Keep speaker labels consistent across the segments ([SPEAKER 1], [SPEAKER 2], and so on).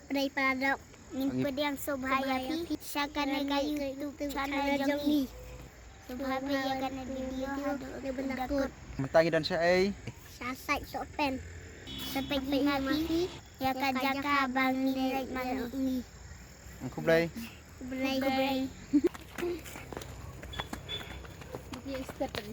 [SPEAKER 1] daripada yang Subhaya Saya kena YouTube channel Jongi Subhaya kena video ada benakut
[SPEAKER 2] Mentangi dan saya
[SPEAKER 1] Sasak sopen Sampai mati Ya kajaka abang ni mani
[SPEAKER 2] Aku belai
[SPEAKER 1] Kublai
[SPEAKER 3] Dia step tadi.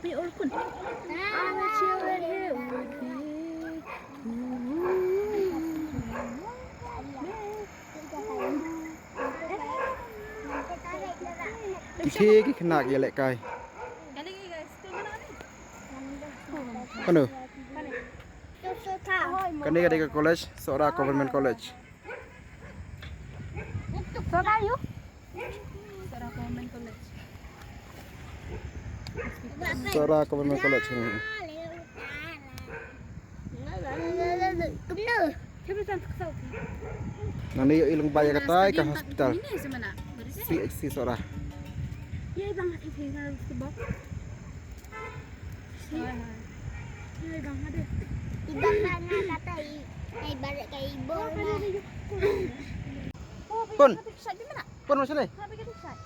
[SPEAKER 3] Be all kun.
[SPEAKER 2] Kiki kena gelek kai.
[SPEAKER 3] Kali guys, tu mana ni?
[SPEAKER 2] Kanu.
[SPEAKER 1] Tutup
[SPEAKER 2] Kani ada ke college, seorang government college.
[SPEAKER 3] Sora yuk. Sora Government College.
[SPEAKER 2] Seorang government college.
[SPEAKER 3] Siapa yang kesal?
[SPEAKER 2] Nanti ilang bayar kata ke hospital.
[SPEAKER 3] Ini semana.
[SPEAKER 2] PHC seorang.
[SPEAKER 3] Ya bang, ini harus sebab. Ya bang, ada.
[SPEAKER 1] Ibang na kata ay balik kay ibo
[SPEAKER 2] Pun,
[SPEAKER 3] Shot di mana?
[SPEAKER 2] pun macam ni.
[SPEAKER 3] Sabi ka shot.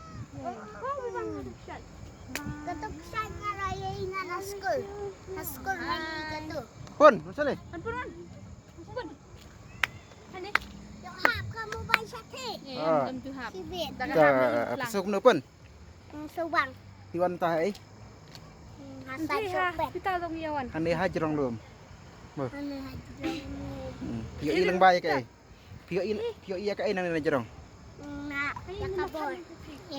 [SPEAKER 3] Oh, bang, ada shot.
[SPEAKER 1] Ketuk sa nga raya nga na school lagi katu
[SPEAKER 2] Pun macam ni.
[SPEAKER 3] Ampunan. Pun. Hani?
[SPEAKER 1] yung hap kamu ba siya te
[SPEAKER 2] Ah.
[SPEAKER 3] Belum tuhap.
[SPEAKER 1] sibit
[SPEAKER 2] Kita pasok na pun.
[SPEAKER 1] yung subang
[SPEAKER 2] Iwan tahay.
[SPEAKER 1] hasad sopet
[SPEAKER 3] Kita dong yawan.
[SPEAKER 2] Hani hajrong lum.
[SPEAKER 1] ano hadrong
[SPEAKER 2] Pio ilang bayar kay. Pio iya kay nang najrong.
[SPEAKER 1] na yakabol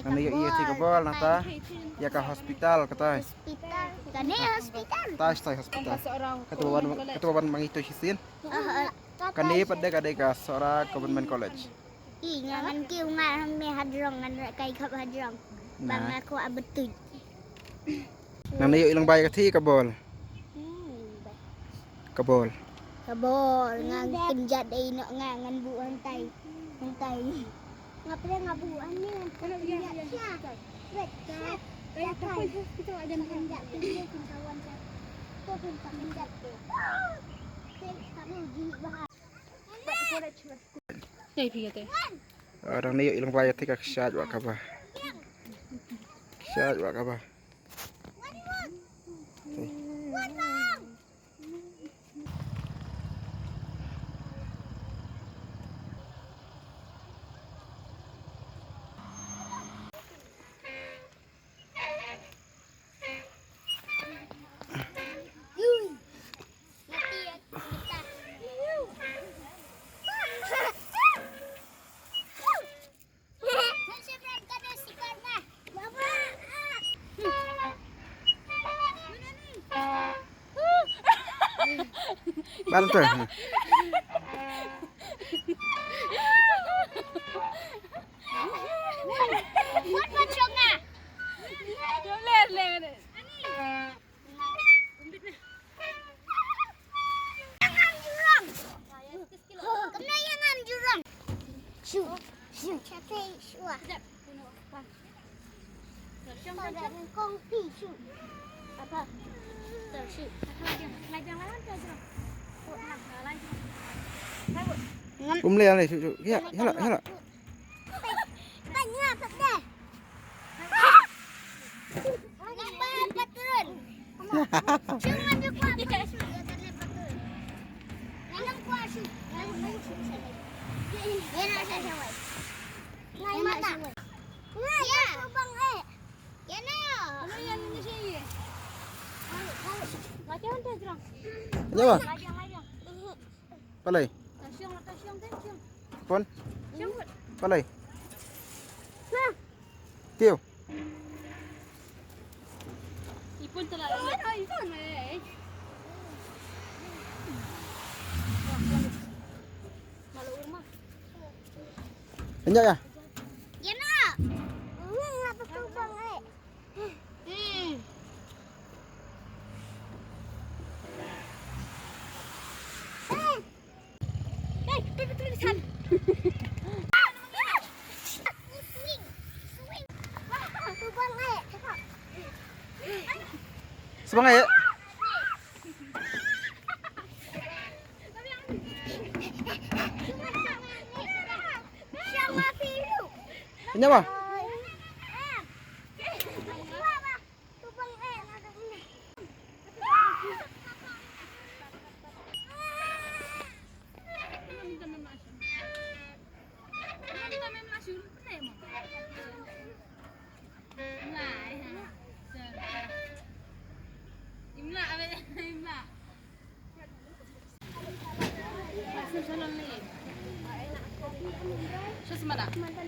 [SPEAKER 2] Nang iya cikabol nata. Ya ka hospital kata.
[SPEAKER 1] hospital kani hospital
[SPEAKER 2] Tas tay hospital.
[SPEAKER 3] Seorang
[SPEAKER 2] Ketuan mangito sisin. Kani pada kadai ka seorang government college.
[SPEAKER 1] ngan kiu nga may hadrong nga kay kap hadrong bang
[SPEAKER 2] Nah,
[SPEAKER 1] ako abetud
[SPEAKER 2] nang niyo ilang bayar kati kabol. Kabol.
[SPEAKER 1] kabol nga penjat ay no nga ngan buan tay nga pala nga buan ni
[SPEAKER 3] Ano yan?
[SPEAKER 1] siya wait
[SPEAKER 3] Kaya tapos kita ada nak
[SPEAKER 1] penjat tinggal kawan saya ko penjat kamu gini bahas
[SPEAKER 3] Hey, pigate.
[SPEAKER 2] Orang niyo ilang bayar kati ka syad wa ka ba. Syad wa ka ba. Bantu.
[SPEAKER 1] buat macam nga
[SPEAKER 3] Ler.
[SPEAKER 1] Kenayangan jurang. Shoo. Capai shua. Pada kongpi shoo. Apa? Shoo.
[SPEAKER 3] Lajang lawan ke aja. Oh, nak lajang.
[SPEAKER 2] Umle ale. Ya, hala.
[SPEAKER 1] Tanya pada. Nampak patron. Cuma dia kuat. Ya tanya patron. Nanam kuat shoo. Enak saya wai. Ngai mata. Ngai ya. Bang Ya na.
[SPEAKER 3] Ano yan ni siya? Lajang dia jerang.
[SPEAKER 2] Nyawa.
[SPEAKER 3] Lajang.
[SPEAKER 2] Palay.
[SPEAKER 3] Tasyong.
[SPEAKER 2] Pun.
[SPEAKER 3] Syong.
[SPEAKER 2] Palay. Tiyo.
[SPEAKER 3] Ipon talaga. Ay, ipon eh. Maluur mah.
[SPEAKER 2] Anya ya.
[SPEAKER 1] Ya na. Ngapa tu bang pisan.
[SPEAKER 2] Semangat ya. Ini apa?
[SPEAKER 3] شو اسمه ده؟